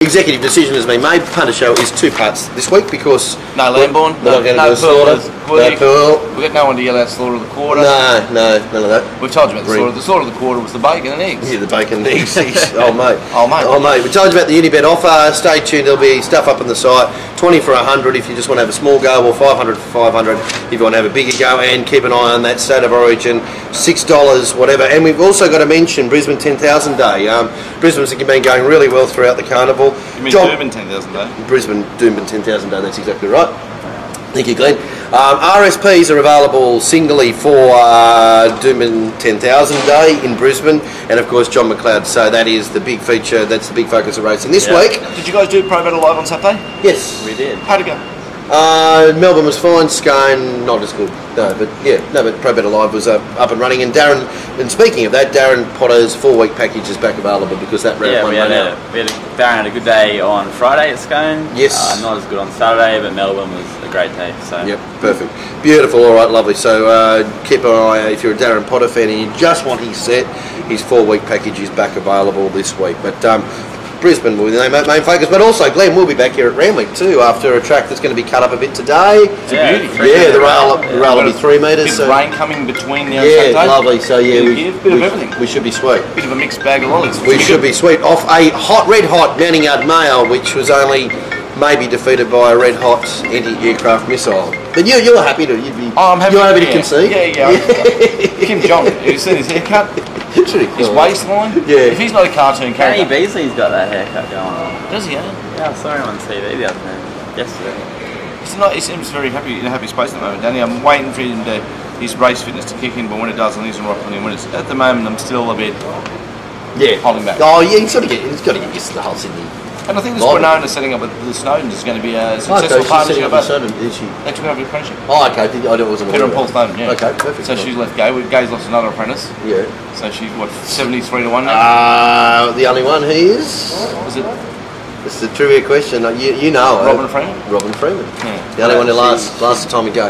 Executive decision has been made. Punter show is 2 parts this week because no Lambourne, we're not going to do a slaughter. No Pearl. We've got no one to yell out slaughter of the quarter. No, none of that. We've told you about the slaughter. The slaughter of the quarter was the bacon and eggs. Yeah, the bacon and eggs. Oh mate. Oh mate. We told you about the Unibet offer. Stay tuned. There'll be stuff up on the site. 20 for 100 if you just want to have a small go, or 500 for 500 if you want to have a bigger go. And keep an eye on that State of Origin, $6 whatever. And we've also got to mention Brisbane 10,000 Day. Brisbane's been going really well throughout the carnival. You mean Doomben 10,000 Day? Brisbane Doomben 10,000 Day. That's exactly right. Thank you, Glenn. RSPs are available singly for Doomben 10,000 Day in Brisbane, and of course John McLeod. So that is the big feature. That's the big focus of racing this week. Did you guys do Pro Battle Live on Saturday? Yes, we did. How'd it go? Melbourne was fine. Scone not as good. But Pro Battle Live was up and running. And Darren, and speaking of that, Darren Potter's 4-week package is back available because that round one ran out. Darren had a good day on Friday at Scone. Yes. Not as good on Saturday, but Melbourne was a great day. So. Yep, perfect. Beautiful, all right, lovely. So keep an eye out if you're a Darren Potter fan and you just want his set. His 4-week package is back available this week. But Brisbane will be the main focus, but also Glenn will be back here at Randwick too after a track that's going to be cut up a bit today. It's a beauty. Yeah, the rail will be 3 metres. Bit of rain coming between now. Yeah, lovely. So yeah, bit of everything. We should be sweet. Bit of a mixed bag of lollies. We should be sweet off a red hot Mounting Yard mail, which was only maybe defeated by a red hot anti-aircraft missile. But you're happy to I'm happy. You're happy to concede. Yeah. Kim Jong, have you seen his haircut? His waistline? Yeah. If he's not a cartoon character. Danny Beasley's got that haircut going on. Does he? Yeah, I saw him on TV the other day. Yesterday. He seems very happy in a happy space at the moment, Danny. I'm waiting for him to his race fitness to kick in, but when it does, he's right on him. At the moment, I'm still a bit holding back. Oh yeah, he's got to get used to the whole Sydney. And I think this Winona setting up with the Snowdens is going to be a successful partnership. They took over the apprenticeship. Oh, okay. I wasn't Peter and Paul Snowden, yeah. Okay, perfect. So she's left Gay. Gay's lost another apprentice. Yeah. So she's, 73-1 now? The only one he is? Was it? It's a trivia question. You know it. Robin Freeman? Robin Freeman. Yeah. The only one who lasts the time ago.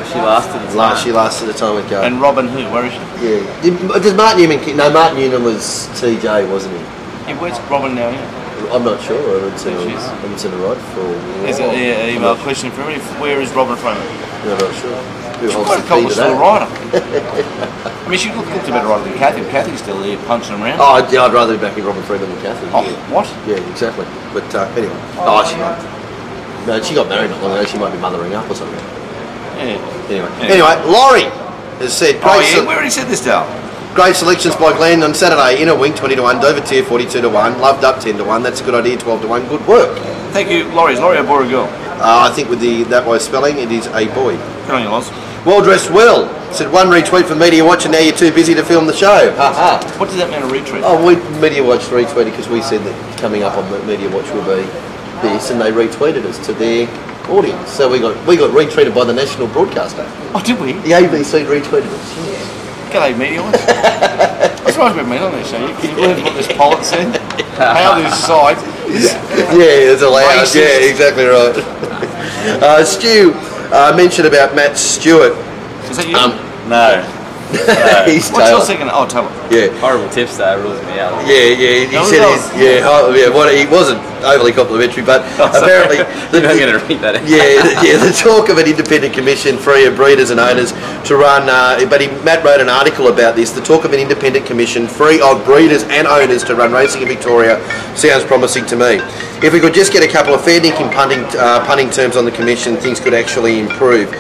She lasted the time ago. And Robin who? Where is she? Yeah. Does Martin Newman... No, Martin Newman was TJ, wasn't he? Yeah, where's Robin now, yeah? I'm not sure. I haven't seen a ride for... There's an email question for me. Where is Robin Freeman? No, I'm not sure. Who holds quite the a couple key of to still that? rider. I mean, she looked a better rider than Kathy. Kathy's still there punching them around. Oh, yeah, I'd rather be backing Robin Freeman than Kathy. Oh, yeah. what? Yeah, exactly. But anyway. She got married not long ago. She might be mothering up or something. Yeah. Anyway, Laurie has said... we already said this, Dale. Great selections by Glenn on Saturday. Inner Wing 20-1, Dover Tier 42-1, Loved Up 10-1. That's a good idea. 12-1. Good work. Thank you, Laurie. Is Laurie a boy or a girl? I think with that way of spelling, it is a boy. Good on you, Loz. Well dressed, Will said 1 retweet for Media Watch, and now you're too busy to film the show. Ha ha. What does that mean, a retweet? Oh, Media Watch retweeted because we said that coming up on the Media Watch will be this, and they retweeted us to their audience. So we got retweeted by the national broadcaster. Oh, did we? The ABC retweeted us. G'day, Media Watch. That's right about me on this show. Can you believe what this pilot said? How this site is... Yeah, it's allowed. Racist. Yeah, exactly right. Stu mentioned about Matt Stewart. Is that you? No. He's What's your second? Oh, Taylor. Yeah. Horrible tips though, rules me out. Yeah. He said he wasn't overly complimentary, but apparently I'm going to read that. The talk of an independent commission free of breeders and owners to run. Matt wrote an article about this. The talk of an independent commission free of breeders and owners to run racing in Victoria sounds promising to me. If we could just get a couple of fair dinkum punting terms on the commission, things could actually improve.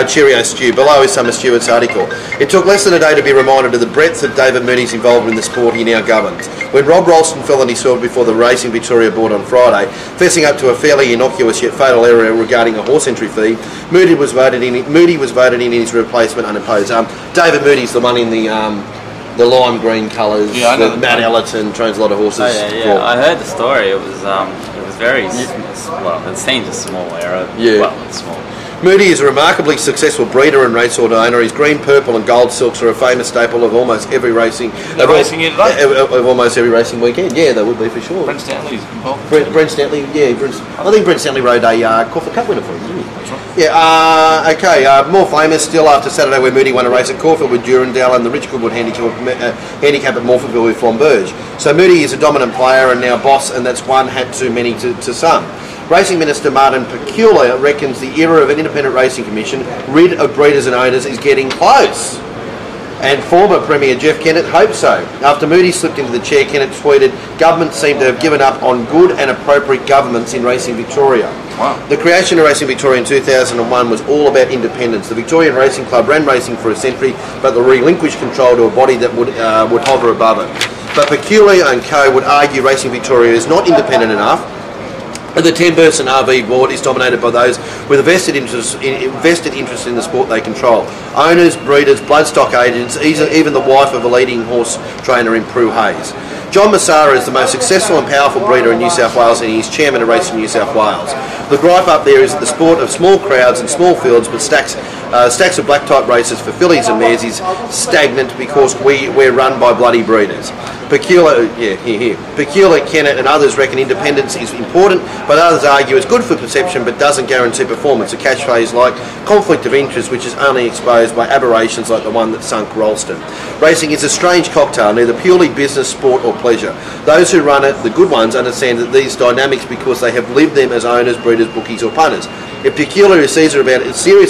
Cheerio, Stu. Below is some of Stuart's article. It took less than a day to be reminded of the breadth of David Mooney's involvement in the sport he now governs. When Rob Ralston fell on his sword before the Racing Victoria Board on Friday, fessing up to a fairly innocuous yet fatal error regarding a horse entry fee, Moody was voted in his replacement unopposed. David Moody's the one in the lime green colours. Yeah, I know. Matt Ellerton trains a lot of horses. Oh, yeah. I heard the story. It was very small. Well, it seems a small error. Yeah. Well, it's small. Moody is a remarkably successful breeder and racehorse owner. His green, purple and gold silks are a famous staple of almost every racing... racing here today? Of almost every racing weekend. Yeah, they would be for sure. Brent Stanley's involved. Brent Stanley, yeah. I think Brent Stanley rode a Caulfield Cup winner for him, didn't he? That's right. Yeah, okay. More famous still after Saturday where Moody won a race at Caulfield with Durandal and the Rich Goodwood handicap at Morphettville with Flamberge. So Moody is a dominant player and now boss, and that's one hat too many to some. Racing Minister Martin Peculiar reckons the era of an independent racing commission rid of breeders and owners is getting close. And former Premier Jeff Kennett hopes so. After Moody slipped into the chair, Kennett tweeted, "Governments seem to have given up on good and appropriate governments in Racing Victoria." Wow. The creation of Racing Victoria in 2001 was all about independence. The Victorian Racing Club ran racing for a century, but they relinquished control to a body that would hover above it. But Peculiar and Co would argue Racing Victoria is not independent enough. The 10-person RV board is dominated by those with a vested interest in the sport they control. Owners, breeders, bloodstock agents, even the wife of a leading horse trainer in Prue Hayes. John Massara is the most successful and powerful breeder in New South Wales, and he's chairman of Racing New South Wales. The gripe up there is that the sport of small crowds and small fields, but stacks of black type races for fillies and mares is stagnant because we're run by bloody breeders. Peculiar, Kennett and others reckon independence is important, but others argue it's good for perception but doesn't guarantee performance. A catchphrase like conflict of interest, which is only exposed by aberrations like the one that sunk Ralston. Racing is a strange cocktail, neither purely business, sport or pleasure. Those who run it, the good ones, understand that these dynamics because they have lived them as owners, breeders, bookies or punters. If Peculiar is serious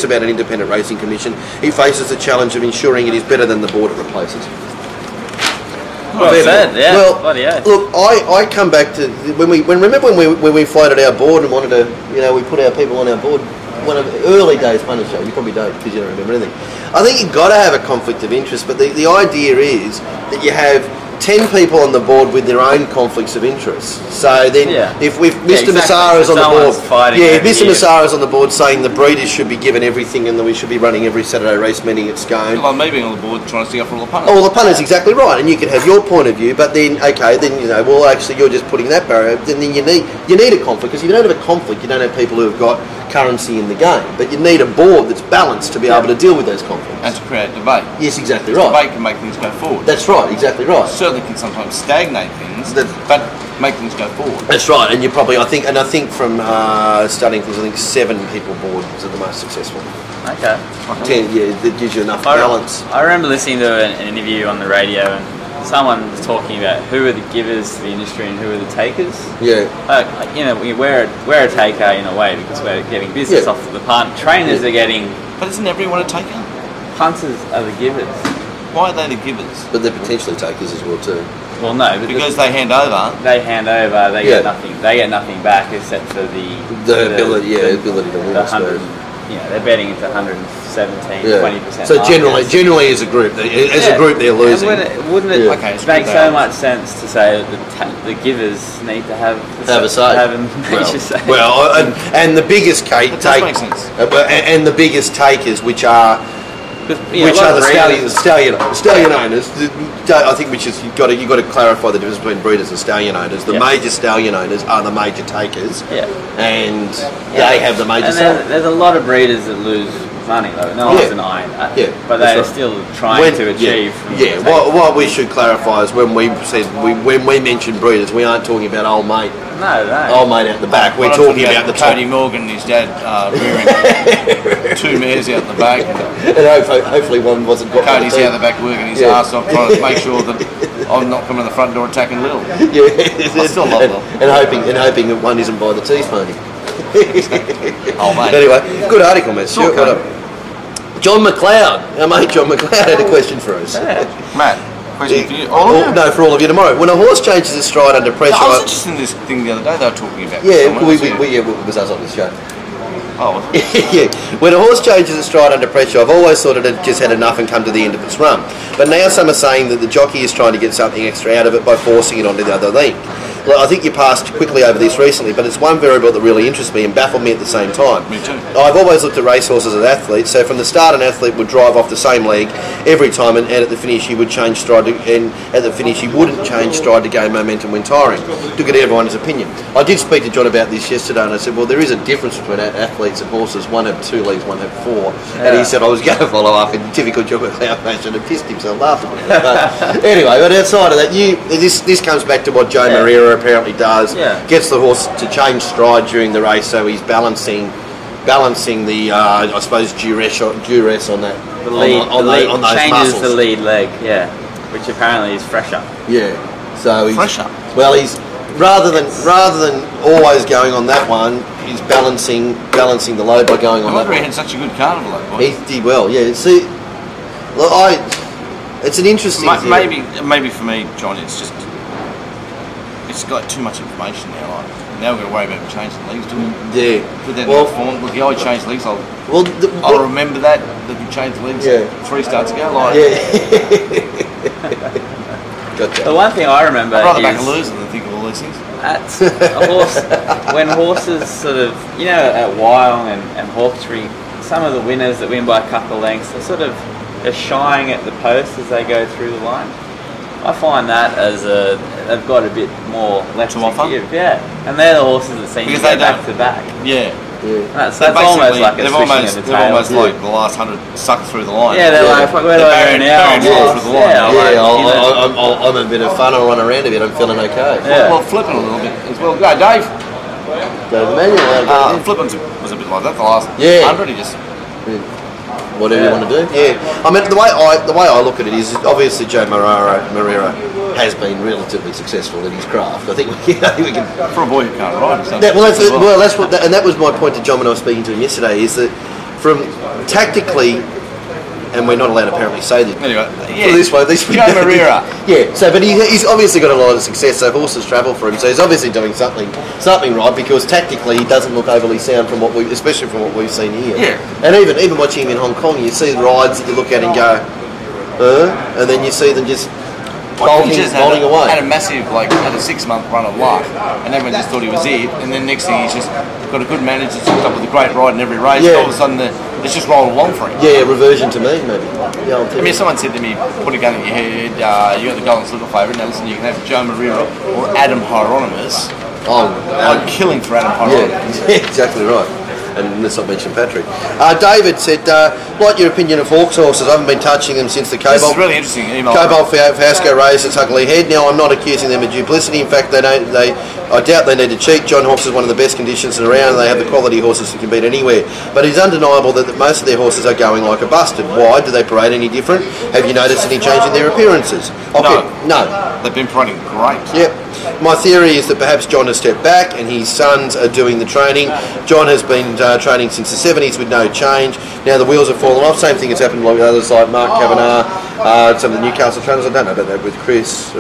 about an independent racing commission, he faces the challenge of ensuring it is better than the board it replaces. Well said, yeah. Well, bloody hell. look, I come back to when we floated our board and wanted to, we put our people on our board. One of the early days Punters show, you probably don't because you don't remember anything. I think you've got to have a conflict of interest, but the idea is that you have 10 people on the board with their own conflicts of interest. So then, if Mr. Massara's on the board, if Mr. Massara's on the board saying the breeders should be given everything and that we should be running every Saturday race meeting at Scone. Like me being on the board trying to stick up for all the punters. All the punters, exactly right, and you can have your point of view, but then well actually you're just putting that barrier. Then you need a conflict, because if you don't have a conflict, you don't have people who have got currency in the game. But you need a board that's balanced to be able to deal with those conflicts. And to create debate. Yes, exactly right. Debate can make things go forward. That's right, exactly right. Certainly can sometimes stagnate things, but make things go forward. That's right, and you probably, I think from studying things, I think 7 people boards are the most successful. Okay. 10, that gives you enough balance. I remember listening to an interview on the radio, and someone was talking about who are the givers to the industry and who are the takers. Yeah. We're a taker in a way because we're getting business off the punt. Trainers are getting... But isn't everyone a taker? Punters are the givers. Why are they the givers? But they're potentially takers as well too. Well, no, because they hand over. They hand over. They get nothing. They get nothing back except for the ability to win. They're betting into 117, 20%. So generally, as a group, they're losing. Wouldn't it make so much sense to say that the givers need to have a say? Have a major say. Well, and the biggest and the biggest takers, which are the stallion owners. I think you've got to clarify the difference between breeders and stallion owners. The major stallion owners are the major takers, and they have the major say. There's a lot of breeders that lose money, though. No one's denying that. But they're still trying to achieve. What we should clarify is when we mention breeders, we aren't talking about old mate. No. Old mate out the back. We're talking about the Cody Morgan and his dad rearing 2 mares out the back. And hopefully one wasn't got Cody's out the back working his ass off trying to make sure that I'm not coming to the front door attacking Lil. I still love Lil. And hoping that one isn't by the teas pony. Oh mate. Anyway, good article, mate. John McLeod, our mate John McLeod had a question for us. Matt, question for you. No, for all of you tomorrow. When a horse changes its stride under pressure... I was interested in this thing the other day they were talking about. It was us on this show. Oh. When a horse changes its stride under pressure, I've always thought it had just had enough and come to the end of its run. But now some are saying that the jockey is trying to get something extra out of it by forcing it onto the other link. Look, I think you passed quickly over this recently, but it's one variable that really interests me and baffled me at the same time. Me too. I've always looked at racehorses as athletes, so from the start an athlete would drive off the same leg every time, and at the finish he would change stride, and at the finish he wouldn't change stride to gain momentum when tiring. To get everyone's opinion. I did speak to John about this yesterday, and I said, well, there is a difference between athletes and horses. One have 2 legs, one have 4. And he said I was going to follow up in typical John McLeod fashion and pissed himself afterwards. But anyway, but outside of that, this comes back to what Joe Moreira apparently does. Yeah. Gets the horse to change stride during the race, so he's balancing the I suppose duress on that The lead, on those changes muscles. the lead leg, which apparently is fresher. Yeah. So he's Fresher. Well, he's rather than always going on that one, he's balancing the load by going on that However, he one. had such a good carnival, that boy. He did well. Yeah. See, look, it's an interesting thing. Maybe for me, John, it's got too much information now. Like, now we've got to worry about changing legs, do we? Yeah. But then Well, look, I changed legs. I'll well, remember that you changed legs 3 starts ago. Like, yeah. Gotcha. The one thing I remember I'd rather is back a loser than think of all these things. at a horse, when horses sort of, at Wyong and Hawkesbury, some of the winners that win by a couple of lengths, they're shying at the post as they go through the line. I find that they've got a bit more left to offer? give, and they're the horses that seem Because to they go back don't- to back. Yeah. That's almost like a they've swishing almost, of the they've tail. almost like the last 100 sucked through the line. Yeah, they're like, where do I go now? Barren through the line. I'm a bit of fun. I'll run around a bit. I'm feeling okay. Yeah. Well, flipping a little bit as well. Go, Dave. Go manual. Flipping was a bit like that the last 100. He just Whatever you want to do. Yeah. I mean, the way I look at it is obviously Joe Moreira has been relatively successful in his craft. I think we can. for a boy who can't ride. That was my point to John when I was speaking to him yesterday. Is that from tactically, and we're not allowed to apparently say this. Anyway, Joe Moreira. Yeah. So, but he's obviously got a lot of success. So horses travel for him. So he's obviously doing something right because tactically he doesn't look overly sound from especially from what we've seen here. Yeah. And even watching him in Hong Kong, you see rides that you look at and go, and then you see them just bolting away. Had a massive, had a 6-month run of luck, and everyone just thought he was it. And then next thing he's just got a good manager, hooked up with a great ride in every race. Yeah. All of a sudden, it's just rolling along for him. Yeah, reversion to me, maybe. Yeah, I mean, someone said to me, put a gun in your head, you got the Golden Slipper favourite, now listen, you can have Joe Moreira or Adam Hieronymus. I'm killing for Adam Hieronymus. Yeah, exactly right. And let's not mention Patrick. David said, like your opinion of Hawks horses, I haven't been touching them since the This is Cobalt really interesting email. Fiasco raised its ugly head. Now, I'm not accusing them of duplicity. In fact, I doubt they need to cheat. John Hawks is one of the best conditions around, and they have the quality horses that can beat anywhere. But it's undeniable that most of their horses are going like a busted. Why? Do they parade any different? Have you noticed any change in their appearances? No. They've been parading great. Yep. My theory is that perhaps John has stepped back and his sons are doing the training. John has been training since the 70s with no change. Now the wheels have fallen off. Same thing has happened with others like Mark Kavanagh, some of the Newcastle trainers. I don't know about that with Chris.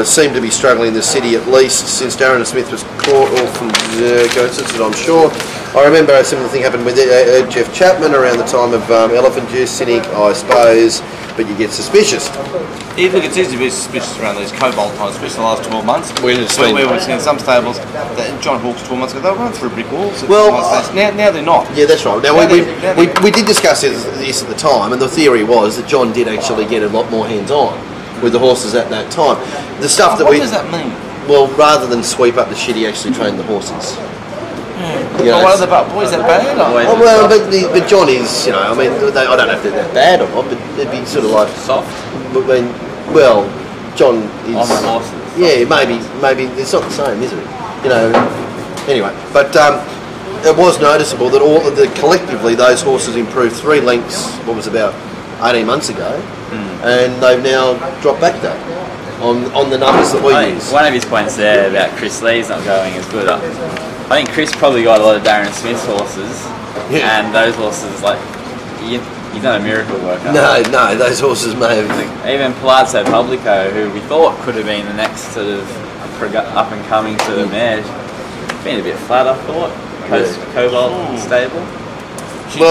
Seem to be struggling in the city at least since Darren Smith was caught off from coincidence, I'm sure. I remember a similar thing happened with Jeff Chapman around the time of Elephant Juice Cynic, I suppose, but you get suspicious. Look, it's easy to be suspicious around these Cobalt times, especially the last 12 months. Where we've seen some stables that John Hawkes 12 months ago, they were running through brick walls. Now they're not. Yeah, that's right. Now we did discuss this at the time, and the theory was that John did actually get a lot more hands-on with the horses at that time. The stuff What does that mean? Well, rather than sweep up the shit, he actually trained the horses. Yeah. What are the boys that bad? But John is, I mean, I don't know if they're that bad or not, but it'd be sort of like Soft John is on the horses. Yeah, maybe it's not the same, is it? Anyway, but it was noticeable that collectively those horses improved 3 lengths. What was about 18 months ago, and they've now dropped back though on the numbers that we use. One of his points there about Chris Lee's not going as good. I think Chris probably got a lot of Darren Smith's horses, and those horses he's done a miracle work. No, those horses may have. Even Palazzo Publico, who we thought could have been the next sort of up and coming sort of mare, been a bit flat. I thought Cobalt stable. She's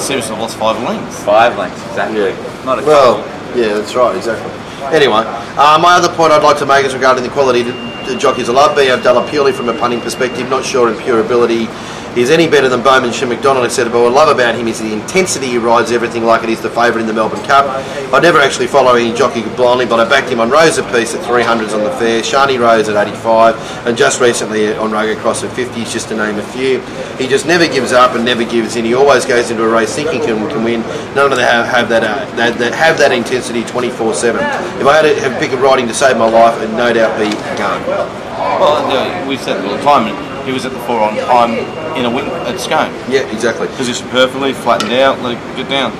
seriously lost 5 lengths. 5 lengths exactly. Yeah. Not a couple. Yeah, that's right, exactly. Anyway, my other point I'd like to make is regarding the quality of the jockeys. I love B.F. Dalla purely from a punting perspective, not sure in pure ability he's any better than Bowman Shin McDonald, etc. But what I love about him is the intensity. He rides everything like it is the favourite in the Melbourne Cup. I never actually follow any jockey blindly, but I backed him on Rose apiece at 300s on the fair, Shani Rose at 85, and just recently on Rugged Cross at 50s, just to name a few. He just never gives up and never gives in. He always goes into a race thinking he can win. None of them have that intensity 24/7. If I had to pick a riding to save my life, it'd no doubt be Gun. Well, we've said it all the time. He was at the 4 on time in a win at Scone. Yeah, exactly. Positioned perfectly, flattened out, let it get down.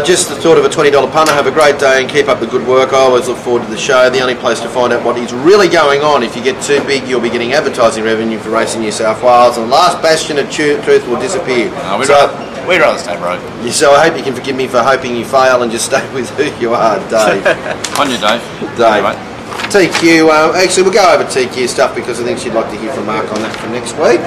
Just the thought of a $20 punter. Have a great day and keep up the good work. I always look forward to the show. The only place to find out what is really going on. If you get too big, you'll be getting advertising revenue for Racing New South Wales, and the last bastion of truth will disappear. No, we'd rather stay broke. So I hope you can forgive me for hoping you fail and just stay with who you are, Dave. On your Dave. Dave. Anyway. TQ, actually we'll go over TQ stuff because I think she'd like to hear from Mark on that for next week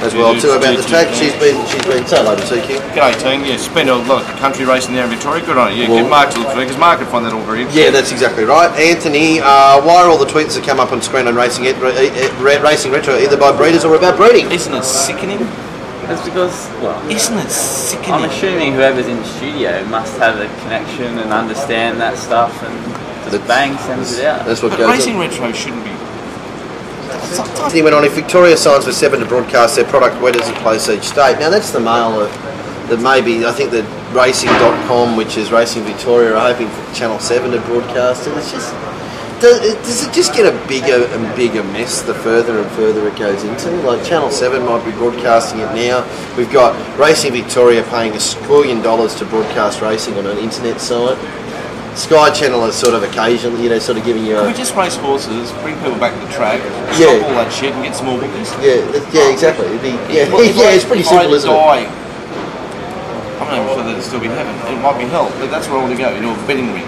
as well too about the track. She's been so low to TQ. G'day team, yeah, spent a lot of country racing there in Victoria, good on you. Get Mark to look for it because Mark could find that all very interesting. Yeah, that's exactly right. Anthony, why are all the tweets that come up on screen on Racing Retro either by breeders or about breeding? Isn't it sickening? That's because, well, isn't it sickening? I'm assuming whoever's in the studio must have a connection and understand that stuff and just bang, sends it out. That's what but goes Racing on. Retro shouldn't be. He went on, if Victoria signs for 7 to broadcast their product, where does it place each state? Now that's the mail that maybe, I think that racing.com, which is Racing Victoria, are hoping for Channel 7 to broadcast it. It's just, does it just get a bigger and bigger mess the further and further it goes into? Like Channel 7 might be broadcasting it now. We've got Racing Victoria paying $1 squillion to broadcast racing on an internet site. Sky Channel is sort of occasionally, sort of giving you a... Can we just race horses, bring people back to the track, Yeah. stop all that shit and get small bookies? Yeah, exactly. It'd be, it's pretty simple, isn't it? I'm not even sure that it'll still be heaven. It might be hell, but that's where I want to go, a betting ring.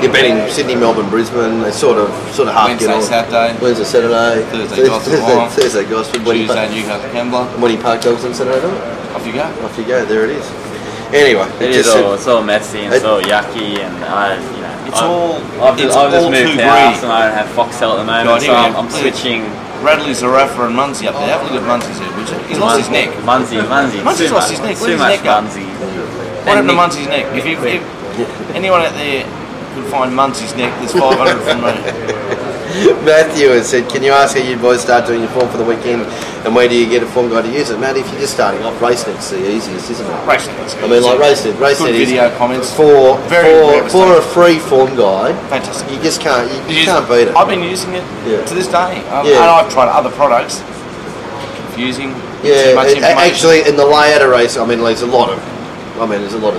You're betting Sydney, Melbourne, Brisbane. They sort of half Wednesday, get on. Saturday. Wednesday, Saturday. Thursday, Gosford. Tuesday, Newcastle, Kembla. When you park dogs on Saturday night. Off you go. Off you go. There it is. Anyway, it's all messy and it's all yucky, and I've just moved house and I don't have Foxtel at the moment, so I'm switching. Radley, Zarafa and Munzie up there. Have a look at Munsie's there, would you? He's lost his neck. Munsie's lost his neck. Too much Munzie. What happened to Munsie's neck? If anyone out there could find Munsie's neck, there's 500 from me. Matthew has said, can you ask how you boys start doing your form for the weekend and where do you get a form guide to use it? Matt, if you're just starting off, RaceNet's the easiest, isn't it? RaceNet's I mean, like RaceNet is video comments for a free form guide. Fantastic. You just can't beat it. I've been using it to this day, and I've tried other products. Confusing. Yeah, too much information. Actually, in the layout of race, there's a lot of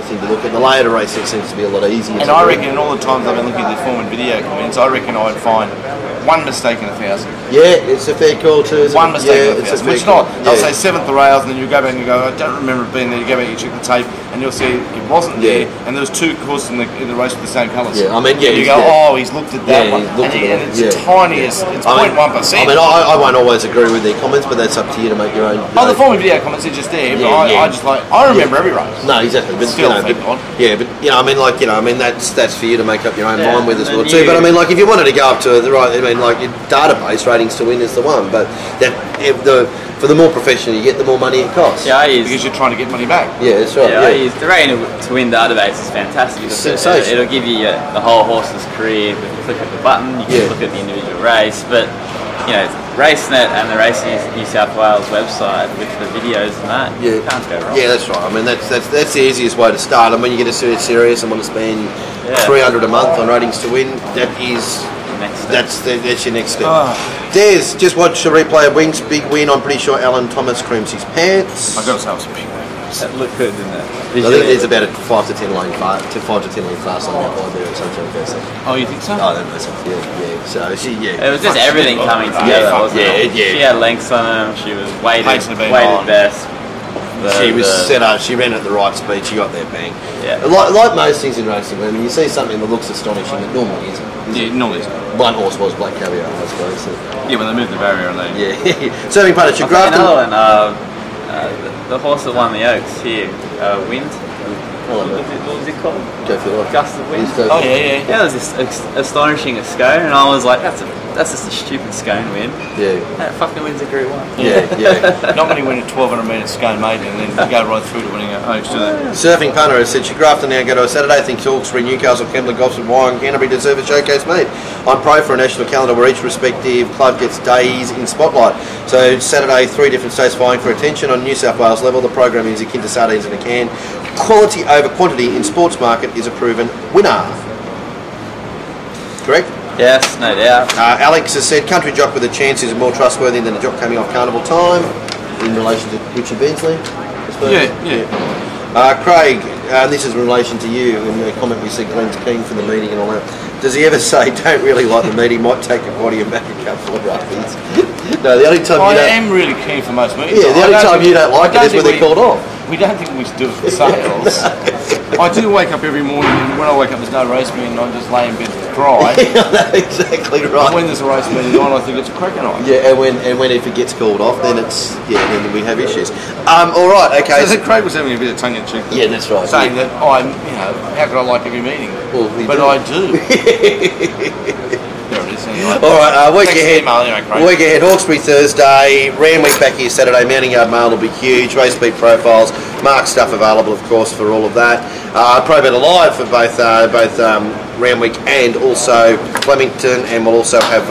things to look at. The layout of racing seems to be a lot easier. And I reckon in all the times I've been looking at the form and video comments, I reckon I'd find one mistake in 1,000. Yeah, it's a fair call too. One mistake in 1,000. Which not, they'll say 7th of rails, and then you go back and you go, I don't remember it being there. You go back and you check the tape, and you'll see it wasn't there, and there was 2 courses in the race with the same colours. Yeah, and you go, he's looked at that one. And it's tiniest, it's 0.1%. I won't always agree with their comments, but that's up to you to make your own. The form and video comments are just there, but I remember every race. No, exactly. But that's for you to make up your own mind with as well too. But if you wanted to go up to the right, your database ratings to win is the one. But for the more professional you get, the more money it costs. Yeah, because you're trying to get money back. Yeah, that's right. I use the rating to win database is fantastic. It'll give you the whole horse's career. If you click at the button, you can look at the individual race. But RaceNet and the Racing New South Wales website with the videos and that, you can't go wrong. Yeah, that's right. That's the easiest way to start. And when you get a serious and want to spend $300 a month on ratings to win, that's your next step. Des, just watch a replay of Wings' big win. I'm pretty sure Alan Thomas creams his pants. I got to say it was a big win. That looked good, didn't it? I think there's about a 5 to 10 lane fast on that line there at some sort of Oh, you think so? Oh, that was yeah. So it was just everything coming together, wasn't it? She had lengths on them. She was weighted best. She was set up. She ran at the right speed. She got there bang. Yeah. Like most things in racing, you see something that looks astonishing, it normally isn't. Yeah, normally isn't. One horse was Black Caviar, I suppose. So. Yeah, when they moved the barrier, and yeah. Serving punter, Grafton. Another one. The horse that won the Oaks here, Wind. What was it called? Go for it. Gust of wind. Oh yeah. Yeah, it was this astonishing scone, and I was like, that's just a stupid scone win. Yeah. That fucking wins a Group 1. Yeah. Not many win a 1200 metre scone maiden and then go right through to winning a Oaks, do they? Surfing Punter has said, should Grafton now go to a Saturday? Thinks Hawkesbury, Newcastle, Kembla, Gosford, Wyong, Canterbury deserve a showcase meet. I'm pro for a national calendar where each respective club gets days in spotlight. So Saturday, 3 different states vying for attention on New South Wales level. The program is akin to sardines in a can. Quality over quantity in sports market is a proven winner. Correct? Yes, no doubt. Alex has said, country jock with a chance is more trustworthy than a jock coming off carnival time, in relation to Richard Bensley, I suppose. Yeah. Craig, this is in relation to you, in the comment we said Glenn's keen for the meeting and all that. Does he ever say, don't really like the meeting, might take a body and back a couple of rugbies? No, the only time I am really keen for most meetings. Yeah, the only time you don't like it is when they're called off. We don't think we should do it for sales. I do wake up every morning, and when I wake up there's no roast meeting and I just lay in bed and cry. Exactly right. But when there's a roast meeting on, I think it's a cracking on. Yeah, and when if it gets called off, then then we have issues. All right, okay. So Craig was having a bit of tongue in cheek. Yeah, that's right. Saying that how could I like every meeting? Well, but I do. There it is. Anyway. All right, week Thanks ahead. for the email, anyway, Craig. Week ahead. Hawkesbury Thursday. Randwick back here Saturday. Mounting Yard Mail will be huge. Race beat profiles. Mark stuff available, of course, for all of that. Pro Bet Alive for both Randwick and also Flemington, and we'll also have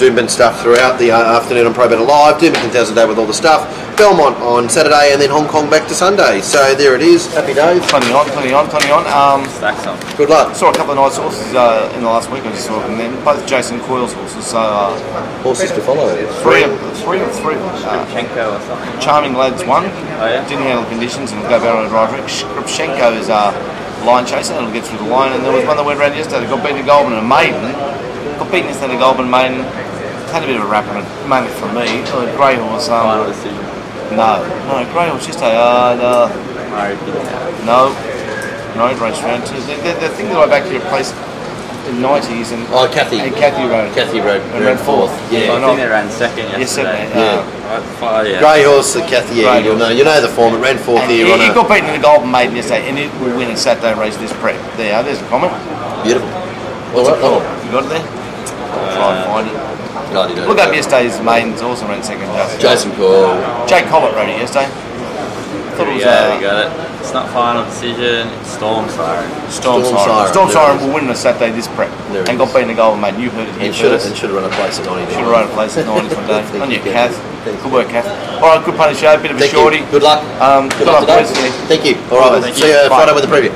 Doomben stuff throughout the afternoon on Pro Bet Alive. Doomben 10,000 Day with all the stuff. Belmont on Saturday, and then Hong Kong back to Sunday. So there it is. Happy days. Plenty on. Stacks on. Good luck. Saw a couple of nice horses in the last week. I just saw them then. Both Jason Coyle's horses. So Horses to follow. three. Schenko or something. Charming Lads won. Oh, yeah? Didn't handle conditions and go better on a drive. Skripchenko is a line chaser and it'll get through the line. And there was one that went around yesterday. They got beaten to Goldman and Maiden. Got beaten yesterday to Goldman and Maiden. Had a bit of a rap on it, mainly from me. Grey horse. Final decision. No, grey horse yesterday. No, race round two. The thing that I backed here placed in 90s and Kathy. And Kathy rode. And ran fourth. Yeah, I think they ran second yesterday. Yeah. Grey horse, Kathy. Yeah, you know the form. It ran fourth And here. He got beaten in the Golden Maiden yesterday, and it will win a Saturday race this prep. There's a comment. Beautiful. What's it called? You got it there? I'll try and find it. No, I didn't. Look up yesterday's maidens, also ran second. Jason Cole. Jake Collett rode it yesterday. Thought it was, we got it. It's not final decision. It's Storm Siren. Storm Siren. Storm Siren will win on a Saturday this prep. And got beaten the Golden Maiden. You heard it here first. And should have run a place at 90. Should have run a place at 90 for day. On your Kath. Good work, Kath. All right, good punny show. Bit of a shorty. Good luck. Good luck, today. boys. Thank you. All right, see you Friday with the preview.